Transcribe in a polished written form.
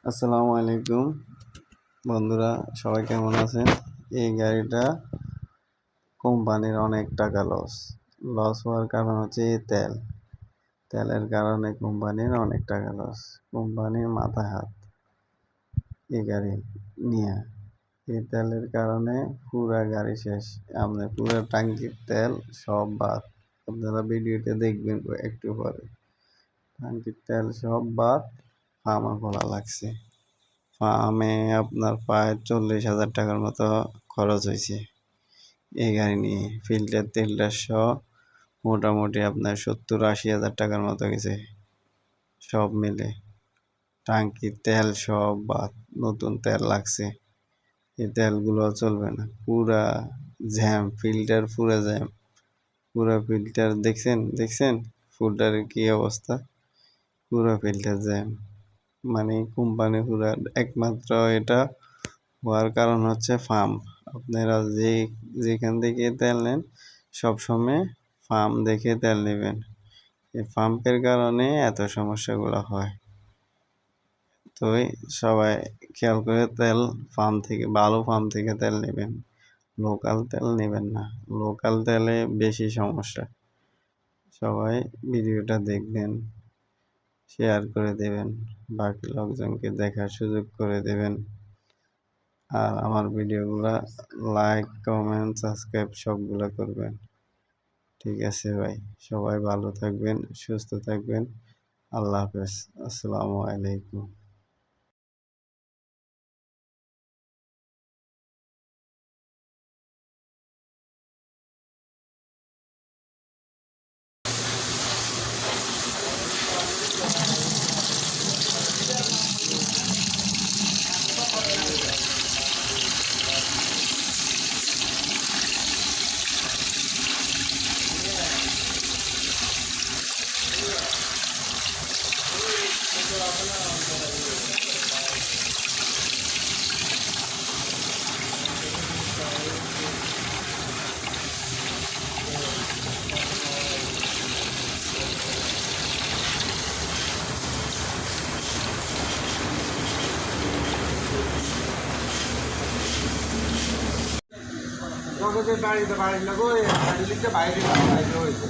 আসসালামু আলাইকুম বন্ধুরা, সবাই কেমন আছেন? এই গাড়িটা কোম্পানির অনেক টাকা লস হওয়ার কারণ হচ্ছে এই তেলের কারণে কোম্পানির অনেক টাকা লস। কোম্পানির মাথা হাত এই গাড়ি নিয়ে, এই তেলের কারণে পুরা গাড়ি শেষ। আপনার পুরো টাঙ্কির তেল সব বাদ। আপনারা ভিডিওতে দেখবেন একটু পরে। টাঙ্কির তেল সব বাদ, ফার্মা খোলা লাগছে। ফার্মে আপনার প্রায় 40,000 টাকার মতো খরচ হয়েছে এই গাড়ি নিয়ে। ফিল্টার তেলটা সহ মোটামুটি আপনার 70-80 হাজার টাকার মতো গেছে সব মিলে। টাঙ্কির তেল সব বাদ, নতুন তেল লাগছে। এই তেলগুলো চলবে না, পুরা জ্যাম, ফিল্টার পুরা জ্যাম। পুরা ফিল্টার দেখছেন ফিল্টারের কি অবস্থা? পুরা ফিল্টার জ্যাম। মানে কোম্পানি পুরা, একমাত্র এটা হওয়ার কারণ হচ্ছে পাম্প। আপনারা যেখান থেকে তেল নেন সবসময় পাম্প দেখে তেল নেবেন। এই পাম্পের কারণে এত সমস্যাগুলো হয়। তো সবাই খেয়াল করে তেল পাম্প থেকে, ভালো পাম্প থেকে তেল নেবেন, লোকাল তেল নেবেন না। লোকাল তেলে বেশি সমস্যা। সবাই ভিডিওটা দেখবেন, শেয়ার করে দেবেন, বাকি লোকজনকে দেখার সুযোগ করে দেবেন। আর আমার ভিডিওগুলা লাইক, কমেন্ট, সাবস্ক্রাইব সবগুলা করবেন। ঠিক আছে ভাই, সবাই ভালো থাকবেন, সুস্থ থাকবেন। আল্লাহ হাফেজ। আসসালামু আলাইকুম। জগতের বাড়িতে বাড়ির লোক বাইরে হয়েছে।